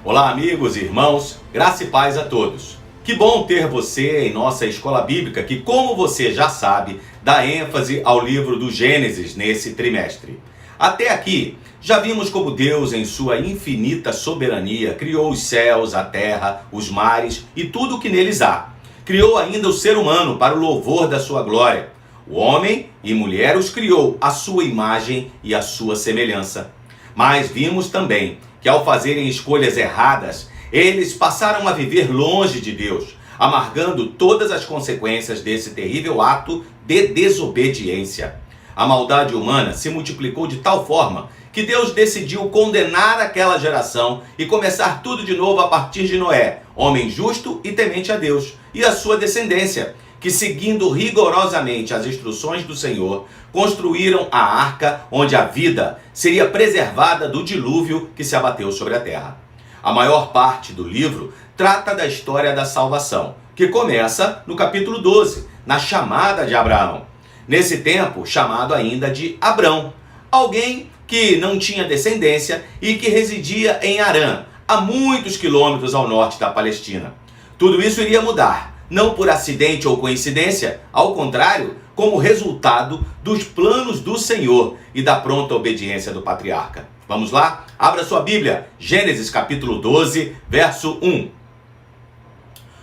Olá, amigos e irmãos, graça e paz a todos. Que bom ter você em nossa escola bíblica que, como você já sabe, dá ênfase ao livro do Gênesis nesse trimestre. Até aqui, já vimos como Deus, em sua infinita soberania, criou os céus, a terra, os mares e tudo o que neles há. Criou ainda o ser humano para o louvor da sua glória. O homem e mulher os criou à sua imagem e à sua semelhança. Mas vimos também que ao fazerem escolhas erradas, eles passaram a viver longe de Deus, amargando todas as consequências desse terrível ato de desobediência. A maldade humana se multiplicou de tal forma que Deus decidiu condenar aquela geração e começar tudo de novo a partir de Noé, homem justo e temente a Deus, e a sua descendência, que, seguindo rigorosamente as instruções do Senhor, construíram a arca onde a vida seria preservada do dilúvio que se abateu sobre a terra. A maior parte do livro trata da história da salvação, que começa no capítulo 12, na chamada de Abraão. Nesse tempo, chamado ainda de Abrão, alguém que não tinha descendência e que residia em Harã, a muitos quilômetros ao norte da Palestina. Tudo isso iria mudar, não por acidente ou coincidência, ao contrário, como resultado dos planos do Senhor e da pronta obediência do patriarca. Vamos lá? Abra sua Bíblia, Gênesis capítulo 12, verso 1.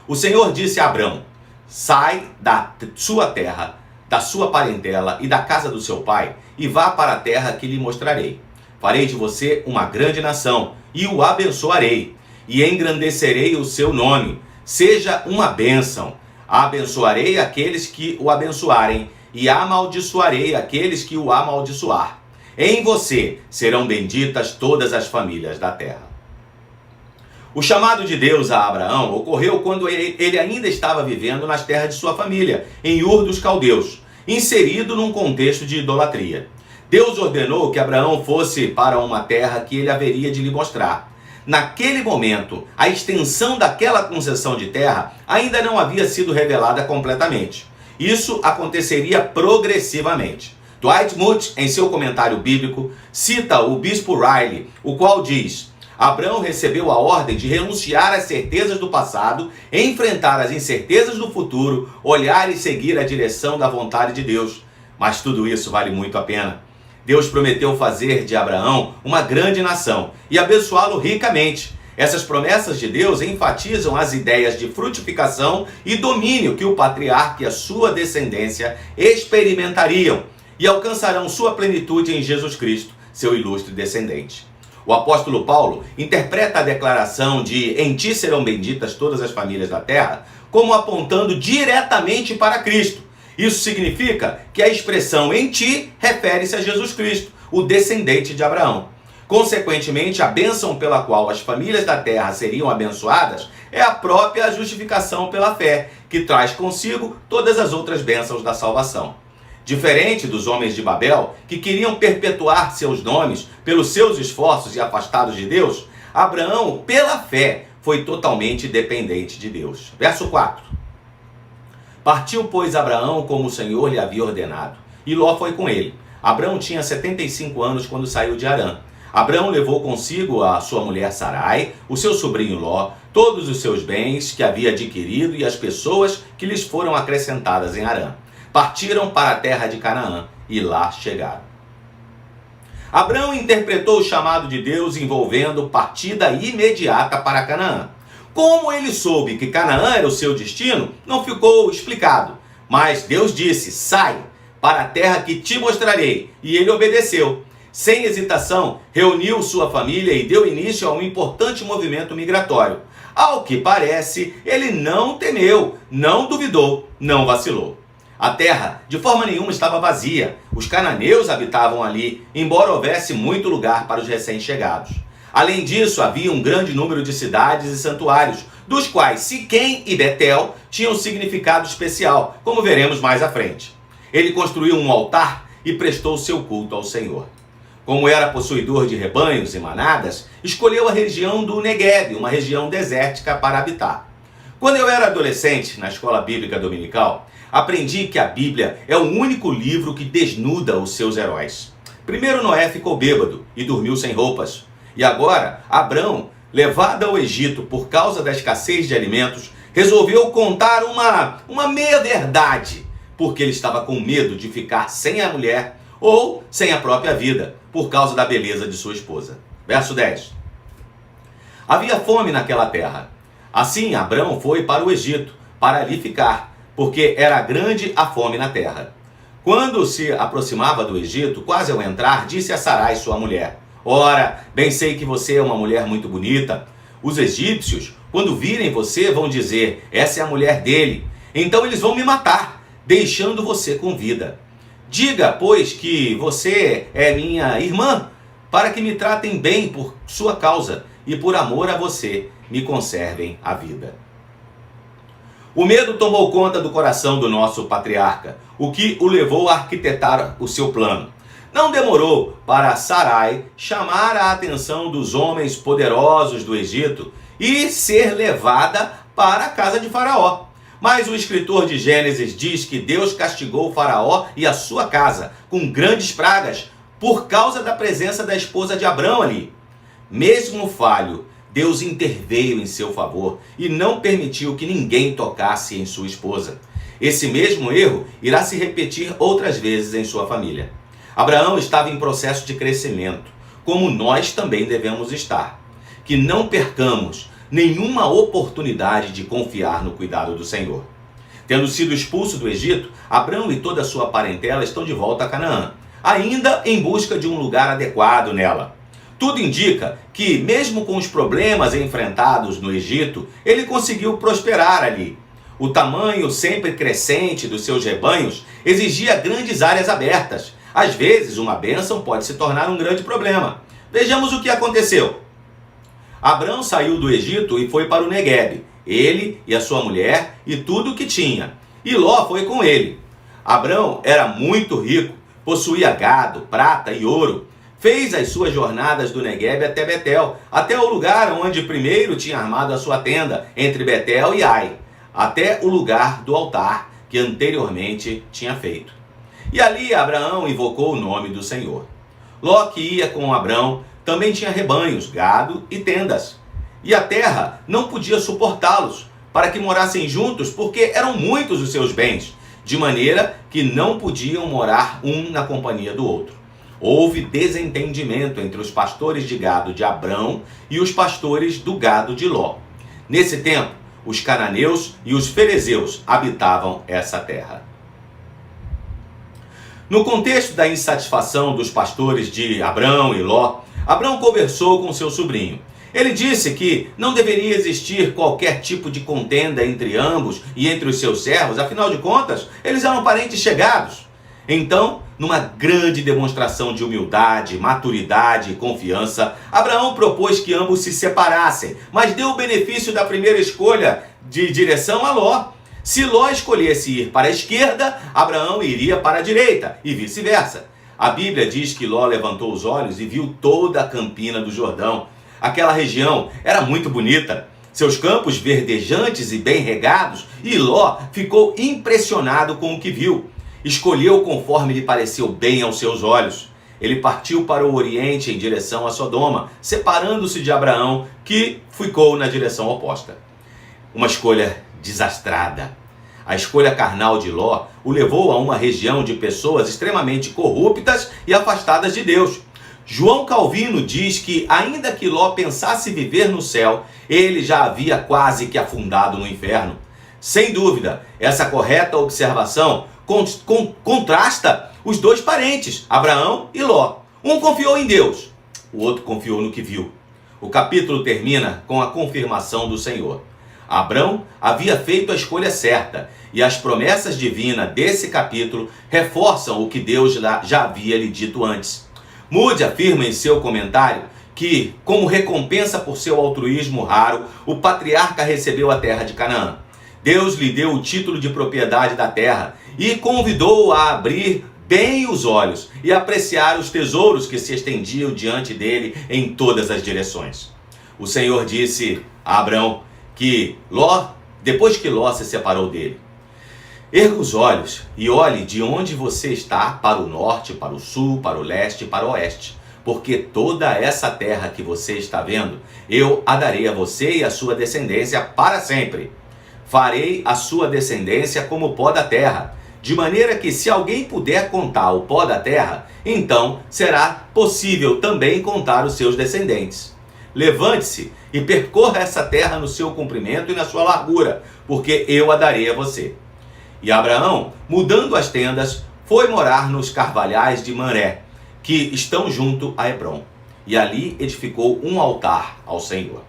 O Senhor disse a Abrão: sai da sua terra, da sua parentela e da casa do seu pai, e vá para a terra que lhe mostrarei. Farei de você uma grande nação, e o abençoarei, e engrandecerei o seu nome. Seja uma bênção. Abençoarei aqueles que o abençoarem, e amaldiçoarei aqueles que o amaldiçoar. Em você serão benditas todas as famílias da terra. O chamado de Deus a Abraão ocorreu quando ele ainda estava vivendo nas terras de sua família, em Ur dos Caldeus, inserido num contexto de idolatria. Deus ordenou que Abraão fosse para uma terra que ele haveria de lhe mostrar. Naquele momento, a extensão daquela concessão de terra ainda não havia sido revelada completamente. Isso aconteceria progressivamente. Dwight Moody, em seu comentário bíblico, cita o bispo Riley, o qual diz: Abraão recebeu a ordem de renunciar às certezas do passado, enfrentar as incertezas do futuro, olhar e seguir a direção da vontade de Deus. Mas tudo isso vale muito a pena. Deus prometeu fazer de Abraão uma grande nação e abençoá-lo ricamente. Essas promessas de Deus enfatizam as ideias de frutificação e domínio que o patriarca e a sua descendência experimentariam e alcançarão sua plenitude em Jesus Cristo, seu ilustre descendente. O apóstolo Paulo interpreta a declaração de "em ti serão benditas todas as famílias da terra" como apontando diretamente para Cristo. Isso significa que a expressão "em ti" refere-se a Jesus Cristo, o descendente de Abraão. Consequentemente, a bênção pela qual as famílias da terra seriam abençoadas é a própria justificação pela fé, que traz consigo todas as outras bênçãos da salvação. Diferente dos homens de Babel, que queriam perpetuar seus nomes pelos seus esforços e afastados de Deus, Abraão, pela fé, foi totalmente dependente de Deus. Verso 4. Partiu, pois, Abraão como o Senhor lhe havia ordenado, e Ló foi com ele. Abraão tinha 75 anos quando saiu de Harã. Abraão levou consigo a sua mulher Sarai, o seu sobrinho Ló, todos os seus bens que havia adquirido e as pessoas que lhes foram acrescentadas em Harã. Partiram para a terra de Canaã e lá chegaram. Abraão interpretou o chamado de Deus envolvendo partida imediata para Canaã. Como ele soube que Canaã era o seu destino, não ficou explicado. Mas Deus disse: sai para a terra que te mostrarei. E ele obedeceu. Sem hesitação, reuniu sua família e deu início a um importante movimento migratório. Ao que parece, ele não temeu, não duvidou, não vacilou. A terra, de forma nenhuma, estava vazia. Os cananeus habitavam ali, embora houvesse muito lugar para os recém-chegados. Além disso, havia um grande número de cidades e santuários, dos quais Siquém e Betel tinham significado especial, como veremos mais à frente. Ele construiu um altar e prestou seu culto ao Senhor. Como era possuidor de rebanhos e manadas, escolheu a região do Negueb, uma região desértica, para habitar. Quando eu era adolescente, na escola bíblica dominical, aprendi que a Bíblia é o único livro que desnuda os seus heróis. Primeiro Noé ficou bêbado e dormiu sem roupas. E agora, Abrão levada ao Egito por causa da escassez de alimentos, resolveu contar uma meia-verdade, porque ele estava com medo de ficar sem a mulher ou sem a própria vida, por causa da beleza de sua esposa. Verso 10. Havia fome naquela terra. Assim, Abrão foi para o Egito, para ali ficar, porque era grande a fome na terra. Quando se aproximava do Egito, quase ao entrar, disse a Sarai, sua mulher: Ora, bem sei que você é uma mulher muito bonita. Os egípcios, quando virem você, vão dizer: essa é a mulher dele. Então eles vão me matar, deixando você com vida. Diga, pois, que você é minha irmã, para que me tratem bem por sua causa e por amor a você me conservem a vida. O medo tomou conta do coração do nosso patriarca, o que o levou a arquitetar o seu plano. Não demorou para Sarai chamar a atenção dos homens poderosos do Egito e ser levada para a casa de Faraó. Mas o escritor de Gênesis diz que Deus castigou Faraó e a sua casa com grandes pragas por causa da presença da esposa de Abrão ali. Mesmo falho, Deus interveio em seu favor e não permitiu que ninguém tocasse em sua esposa. Esse mesmo erro irá se repetir outras vezes em sua família. Abraão estava em processo de crescimento, como nós também devemos estar. Que não percamos nenhuma oportunidade de confiar no cuidado do Senhor. Tendo sido expulso do Egito, Abrão e toda a sua parentela estão de volta a Canaã, ainda em busca de um lugar adequado nela. Tudo indica que, mesmo com os problemas enfrentados no Egito, ele conseguiu prosperar ali. O tamanho sempre crescente dos seus rebanhos exigia grandes áreas abertas. Às vezes, uma bênção pode se tornar um grande problema. Vejamos o que aconteceu. Abrão saiu do Egito e foi para o Neguebe, ele e a sua mulher e tudo o que tinha. E Ló foi com ele. Abrão era muito rico, possuía gado, prata e ouro. Fez as suas jornadas do Neguebe até Betel, até o lugar onde primeiro tinha armado a sua tenda, entre Betel e Ai, até o lugar do altar que anteriormente tinha feito. E ali Abraão invocou o nome do Senhor. Ló, que ia com Abrão, também tinha rebanhos, gado e tendas. E a terra não podia suportá-los, para que morassem juntos, porque eram muitos os seus bens, de maneira que não podiam morar um na companhia do outro. Houve desentendimento entre os pastores de gado de Abrão e os pastores do gado de Ló. Nesse tempo, os cananeus e os ferezeus habitavam essa terra. No contexto da insatisfação dos pastores de Abrão e Ló, Abrão conversou com seu sobrinho. Ele disse que não deveria existir qualquer tipo de contenda entre ambos e entre os seus servos, afinal de contas, eles eram parentes chegados. Então, numa grande demonstração de humildade, maturidade e confiança, Abraão propôs que ambos se separassem, mas deu o benefício da primeira escolha de direção a Ló. Se Ló escolhesse ir para a esquerda, Abraão iria para a direita e vice-versa. A Bíblia diz que Ló levantou os olhos e viu toda a campina do Jordão. Aquela região era muito bonita, seus campos verdejantes e bem regados, e Ló ficou impressionado com o que viu. Escolheu conforme lhe pareceu bem aos seus olhos. Ele partiu para o oriente em direção a Sodoma, separando-se de Abraão, que ficou na direção oposta. Uma escolha desastrada. A escolha carnal de Ló o levou a uma região de pessoas extremamente corruptas e afastadas de Deus. João Calvino diz que, ainda que Ló pensasse viver no céu, ele já havia quase que afundado no inferno. Sem dúvida, essa correta observação contrasta os dois parentes, Abraão e Ló. Um confiou em Deus, o outro confiou no que viu. O capítulo termina com a confirmação do Senhor. Abrão havia feito a escolha certa, e as promessas divinas desse capítulo reforçam o que Deus já havia lhe dito antes. Moody afirma em seu comentário que, como recompensa por seu altruísmo raro, o patriarca recebeu a terra de Canaã. Deus lhe deu o título de propriedade da terra e convidou-o a abrir bem os olhos e apreciar os tesouros que se estendiam diante dele em todas as direções. O Senhor disse a Abrão que depois que Ló se separou dele: erga os olhos e olhe de onde você está para o norte, para o sul, para o leste e para o oeste. porque toda essa terra que você está vendo, eu a darei a você e a sua descendência para sempre. Farei a sua descendência como o pó da terra, de maneira que se alguém puder contar o pó da terra, então será possível também contar os seus descendentes. Levante-se e percorra essa terra no seu comprimento e na sua largura, porque eu a darei a você. E Abraão, mudando as tendas, foi morar nos carvalhais de Mamré, que estão junto a Hebrom, e ali edificou um altar ao Senhor.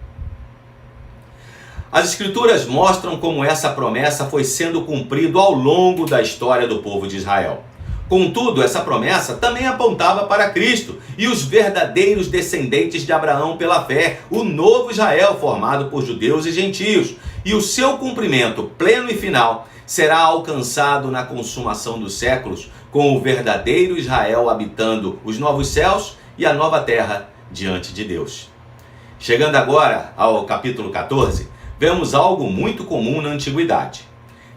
As Escrituras mostram como essa promessa foi sendo cumprida ao longo da história do povo de Israel. Contudo, essa promessa também apontava para Cristo e os verdadeiros descendentes de Abraão pela fé, o novo Israel formado por judeus e gentios, e o seu cumprimento pleno e final será alcançado na consumação dos séculos, com o verdadeiro Israel habitando os novos céus e a nova terra diante de Deus. Chegando agora ao capítulo 14, vemos algo muito comum na antiguidade.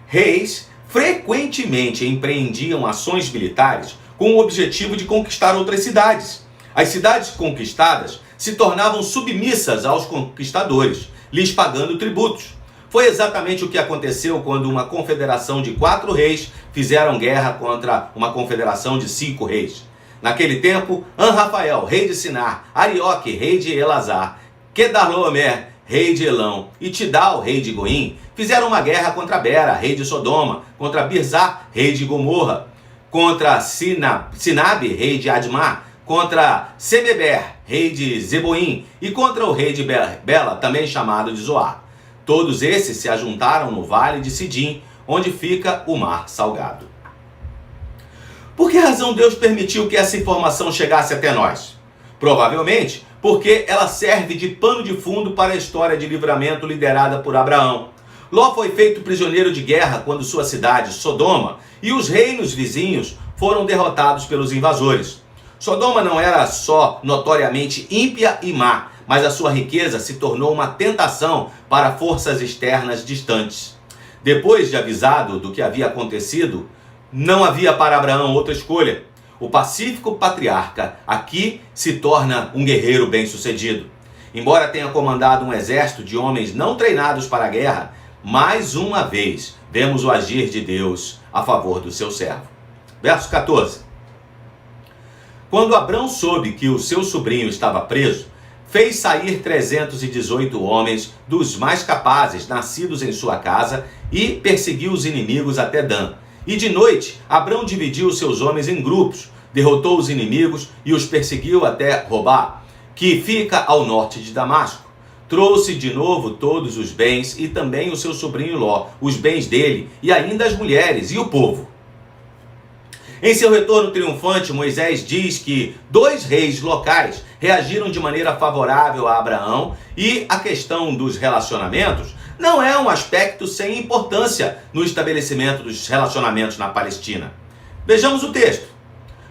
Reis frequentemente empreendiam ações militares com o objetivo de conquistar outras cidades. As cidades conquistadas se tornavam submissas aos conquistadores, lhes pagando tributos. Foi exatamente o que aconteceu quando uma confederação de 4 reis fizeram guerra contra uma confederação de 5 reis. Naquele tempo, Anrafael, rei de Sinar, Arioque, rei de Elazar, Quedorlaomer, rei de Elão, e Tidal, rei de Goim, fizeram uma guerra contra Bera, rei de Sodoma, contra Birzá, rei de Gomorra, contra Sinabe, rei de Admá, contra Semeber, rei de Zeboim, e contra o rei de Bela, também chamado de Zoar. Todos esses se ajuntaram no vale de Sidim, onde fica o mar salgado. Por que razão Deus permitiu que essa informação chegasse até nós? Provavelmente porque ela serve de pano de fundo para a história de livramento liderada por Abraão. Ló foi feito prisioneiro de guerra quando sua cidade, Sodoma, e os reinos vizinhos foram derrotados pelos invasores. Sodoma não era só notoriamente ímpia e má, mas a sua riqueza se tornou uma tentação para forças externas distantes. Depois de avisado do que havia acontecido, não havia para Abraão outra escolha. O pacífico patriarca aqui se torna um guerreiro bem-sucedido. Embora tenha comandado um exército de homens não treinados para a guerra, mais uma vez vemos o agir de Deus a favor do seu servo. Verso 14. Quando Abrão soube que o seu sobrinho estava preso, fez sair 318 homens dos mais capazes, nascidos em sua casa, e perseguiu os inimigos até Dan. E de noite, Abrão dividiu seus homens em grupos, derrotou os inimigos e os perseguiu até Robá, que fica ao norte de Damasco. Trouxe de novo todos os bens e também o seu sobrinho Ló, os bens dele, e ainda as mulheres e o povo. Em seu retorno triunfante, Moisés diz que 2 reis locais reagiram de maneira favorável a Abraão, e a questão dos relacionamentos não é um aspecto sem importância no estabelecimento dos relacionamentos na Palestina. Vejamos o texto.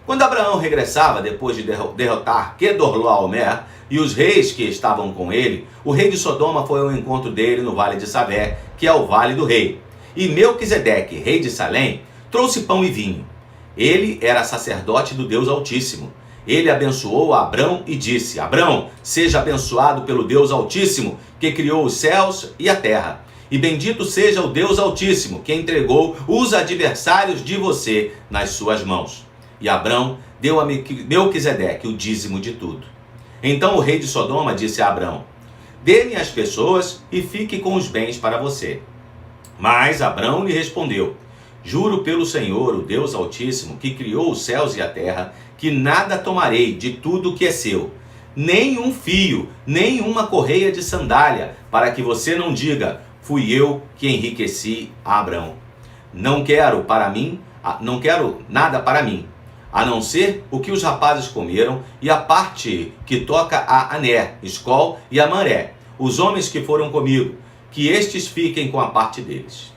Quando Abraão regressava depois de derrotar Quedorlaomer e os reis que estavam com ele, o rei de Sodoma foi ao encontro dele no vale de Savé, que é o vale do rei. E Melquisedeque, rei de Salém, trouxe pão e vinho. Ele era sacerdote do Deus Altíssimo. Ele abençoou a Abrão e disse: Abrão, seja abençoado pelo Deus Altíssimo, que criou os céus e a terra. E bendito seja o Deus Altíssimo, que entregou os adversários de você nas suas mãos. E Abrão deu a Melquisedeque o dízimo de tudo. Então o rei de Sodoma disse a Abrão: dê-me as pessoas e fique com os bens para você. Mas Abrão lhe respondeu: juro pelo Senhor, o Deus Altíssimo, que criou os céus e a terra, que nada tomarei de tudo que é seu, nem um fio, nem uma correia de sandália, para que você não diga: fui eu que enriqueci a Abrão. Não quero nada para mim, a não ser o que os rapazes comeram e a parte que toca a Aner, Escol e a Mamré, os homens que foram comigo, que estes fiquem com a parte deles.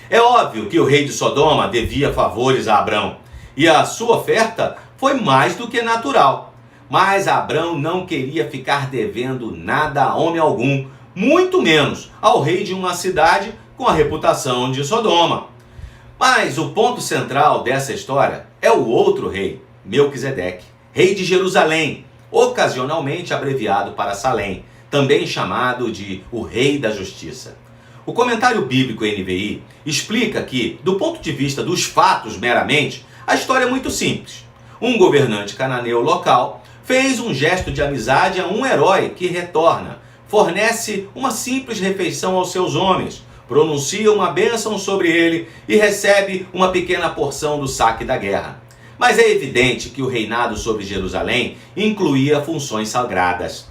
É óbvio que o rei de Sodoma devia favores a Abrão, e a sua oferta foi mais do que natural. Mas Abrão não queria ficar devendo nada a homem algum, muito menos ao rei de uma cidade com a reputação de Sodoma. Mas o ponto central dessa história é o outro rei, Melquisedeque, rei de Jerusalém, ocasionalmente abreviado para Salém, também chamado de o Rei da Justiça. O comentário bíblico NVI explica que, do ponto de vista dos fatos meramente, a história é muito simples. Um governante cananeu local fez um gesto de amizade a um herói que retorna, fornece uma simples refeição aos seus homens, pronuncia uma bênção sobre ele e recebe uma pequena porção do saque da guerra. Mas é evidente que o reinado sobre Jerusalém incluía funções sagradas.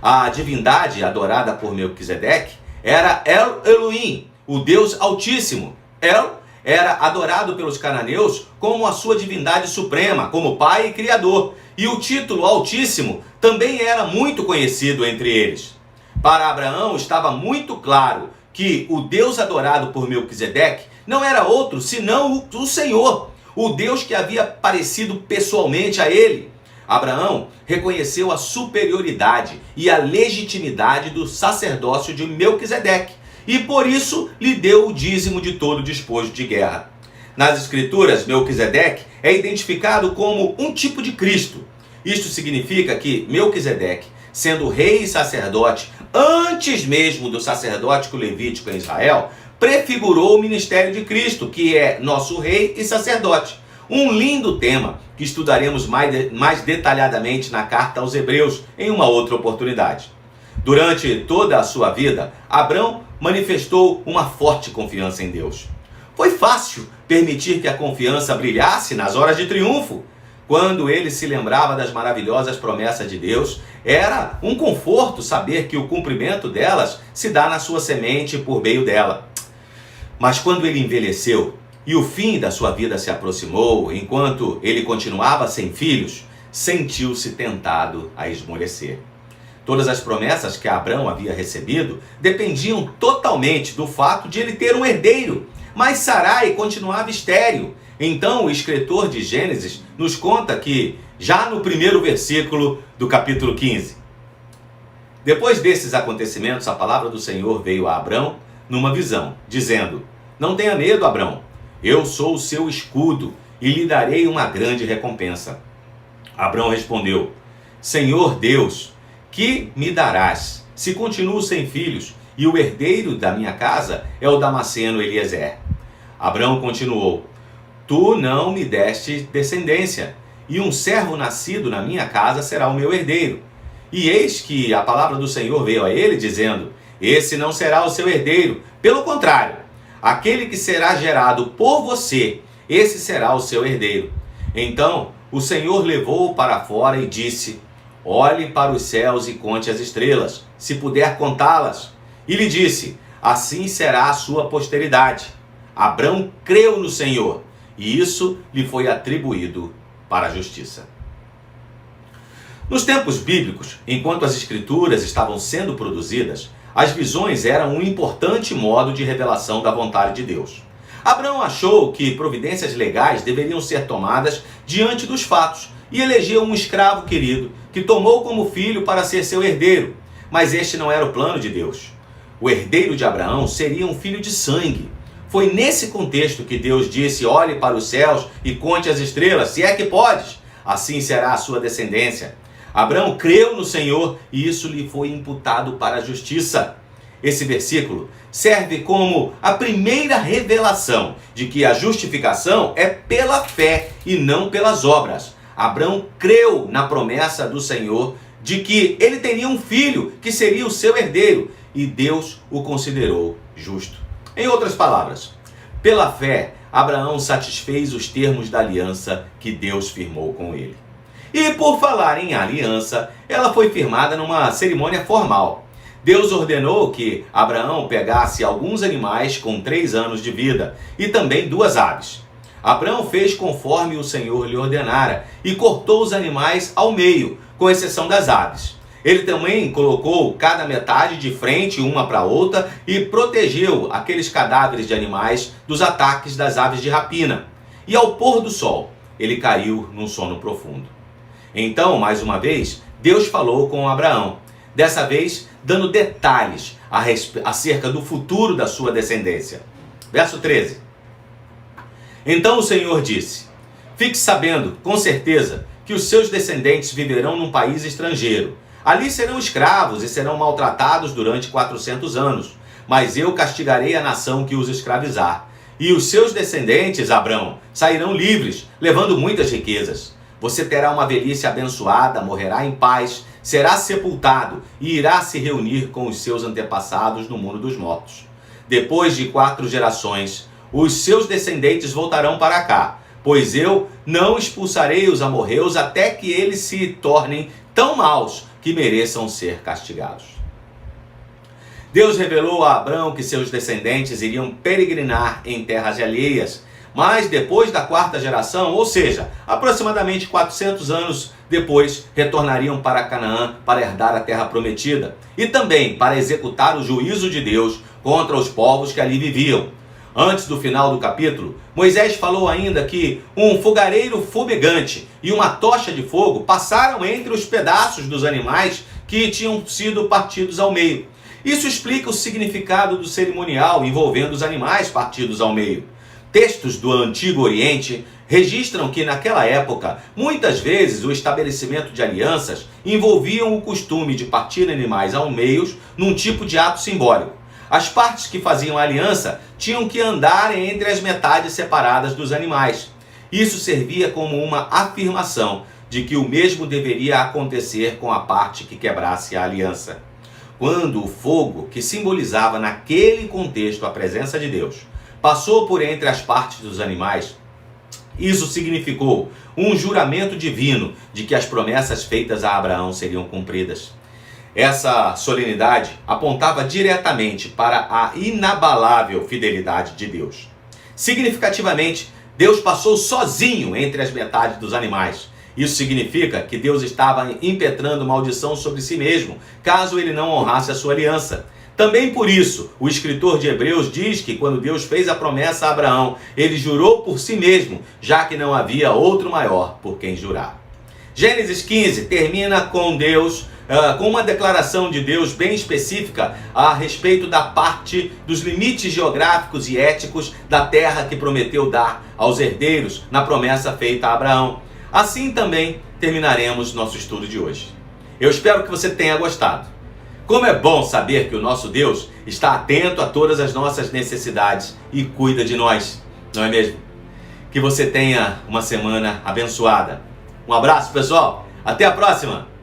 A divindade adorada por Melquisedeque era El Elohim, o Deus Altíssimo. El era adorado pelos cananeus como a sua divindade suprema, como Pai e Criador. E o título Altíssimo também era muito conhecido entre eles. Para Abraão estava muito claro que o Deus adorado por Melquisedeque não era outro senão o Senhor, o Deus que havia aparecido pessoalmente a ele. Abraão reconheceu a superioridade e a legitimidade do sacerdócio de Melquisedeque e por isso lhe deu o dízimo de todo despojo de guerra. Nas Escrituras, Melquisedeque é identificado como um tipo de Cristo. Isto significa que Melquisedeque, sendo rei e sacerdote antes mesmo do sacerdótico levítico em Israel, prefigurou o ministério de Cristo, que é nosso rei e sacerdote. Um lindo tema que estudaremos mais detalhadamente na carta aos Hebreus em uma outra oportunidade. Durante toda a sua vida, Abrão manifestou uma forte confiança em Deus. Foi fácil permitir que a confiança brilhasse nas horas de triunfo. Quando ele se lembrava das maravilhosas promessas de Deus, era um conforto saber que o cumprimento delas se dá na sua semente por meio dela. Mas quando ele envelheceu e o fim da sua vida se aproximou, enquanto ele continuava sem filhos, sentiu-se tentado a esmorecer. Todas as promessas que Abrão havia recebido dependiam totalmente do fato de ele ter um herdeiro, mas Sarai continuava estéril. Então o escritor de Gênesis nos conta que, já no primeiro versículo do capítulo 15, depois desses acontecimentos, a palavra do Senhor veio a Abrão numa visão, dizendo: não tenha medo, Abrão, eu sou o seu escudo e lhe darei uma grande recompensa. Abrão respondeu: Senhor Deus, que me darás, se continuo sem filhos, e o herdeiro da minha casa é o Damasceno Eliezer? Abrão continuou: tu não me deste descendência, e um servo nascido na minha casa será o meu herdeiro. E eis que a palavra do Senhor veio a ele, dizendo: esse não será o seu herdeiro, pelo contrário, aquele que será gerado por você, esse será o seu herdeiro. Então o Senhor levou-o para fora e disse: olhe para os céus e conte as estrelas, se puder contá-las. E lhe disse: assim será a sua posteridade. Abrão creu no Senhor, e isso lhe foi atribuído para a justiça. Nos tempos bíblicos, enquanto as escrituras estavam sendo produzidas, as visões eram um importante modo de revelação da vontade de Deus. Abrão achou que providências legais deveriam ser tomadas diante dos fatos e elegeu um escravo querido que tomou como filho para ser seu herdeiro. Mas este não era o plano de Deus. O herdeiro de Abraão seria um filho de sangue. Foi nesse contexto que Deus disse: olhe para os céus e conte as estrelas, se é que podes, assim será a sua descendência. Abrão creu no Senhor e isso lhe foi imputado para a justiça. Esse versículo serve como a primeira revelação de que a justificação é pela fé e não pelas obras. Abrão creu na promessa do Senhor de que ele teria um filho que seria o seu herdeiro e Deus o considerou justo. Em outras palavras, pela fé, Abraão satisfez os termos da aliança que Deus firmou com ele. E por falar em aliança, ela foi firmada numa cerimônia formal. Deus ordenou que Abraão pegasse alguns animais com 3 anos de vida e também 2 aves. Abraão fez conforme o Senhor lhe ordenara e cortou os animais ao meio, com exceção das aves. Ele também colocou cada metade de frente uma para a outra e protegeu aqueles cadáveres de animais dos ataques das aves de rapina. E ao pôr do sol, ele caiu num sono profundo. Então, mais uma vez, Deus falou com Abraão, dessa vez dando detalhes acerca do futuro da sua descendência. Verso 13. Então o Senhor disse: fique sabendo, com certeza, que os seus descendentes viverão num país estrangeiro. Ali serão escravos e serão maltratados durante 400 anos. Mas eu castigarei a nação que os escravizar. E os seus descendentes, Abrão, sairão livres, levando muitas riquezas. Você terá uma velhice abençoada, morrerá em paz, será sepultado e irá se reunir com os seus antepassados no mundo dos mortos. Depois de 4 gerações, os seus descendentes voltarão para cá, pois eu não expulsarei os amorreus até que eles se tornem tão maus que mereçam ser castigados. Deus revelou a Abrão que seus descendentes iriam peregrinar em terras alheias, mas depois da 4ª geração, ou seja, aproximadamente 400 anos depois, retornariam para Canaã para herdar a terra prometida e também para executar o juízo de Deus contra os povos que ali viviam. Antes do final do capítulo, Moisés falou ainda que um fogareiro fumegante e uma tocha de fogo passaram entre os pedaços dos animais que tinham sido partidos ao meio. Isso explica o significado do cerimonial envolvendo os animais partidos ao meio. Textos do Antigo Oriente registram que naquela época, muitas vezes o estabelecimento de alianças envolviam o costume de partir animais ao meio num tipo de ato simbólico. As partes que faziam a aliança tinham que andar entre as metades separadas dos animais. Isso servia como uma afirmação de que o mesmo deveria acontecer com a parte que quebrasse a aliança. Quando o fogo, que simbolizava naquele contexto a presença de Deus, passou por entre as partes dos animais, isso significou um juramento divino de que as promessas feitas a Abraão seriam cumpridas. Essa solenidade apontava diretamente para a inabalável fidelidade de Deus. Significativamente, Deus passou sozinho entre as metades dos animais. Isso significa que Deus estava impetrando maldição sobre si mesmo, caso ele não honrasse a sua aliança. Também por isso, o escritor de Hebreus diz que quando Deus fez a promessa a Abraão, ele jurou por si mesmo, já que não havia outro maior por quem jurar. Gênesis 15 termina com Deus, com uma declaração de Deus bem específica a respeito da parte dos limites geográficos e éticos da terra que prometeu dar aos herdeiros na promessa feita a Abraão. Assim também terminaremos nosso estudo de hoje. Eu espero que você tenha gostado. Como é bom saber que o nosso Deus está atento a todas as nossas necessidades e cuida de nós, não é mesmo? Que você tenha uma semana abençoada. Um abraço, pessoal. Até a próxima!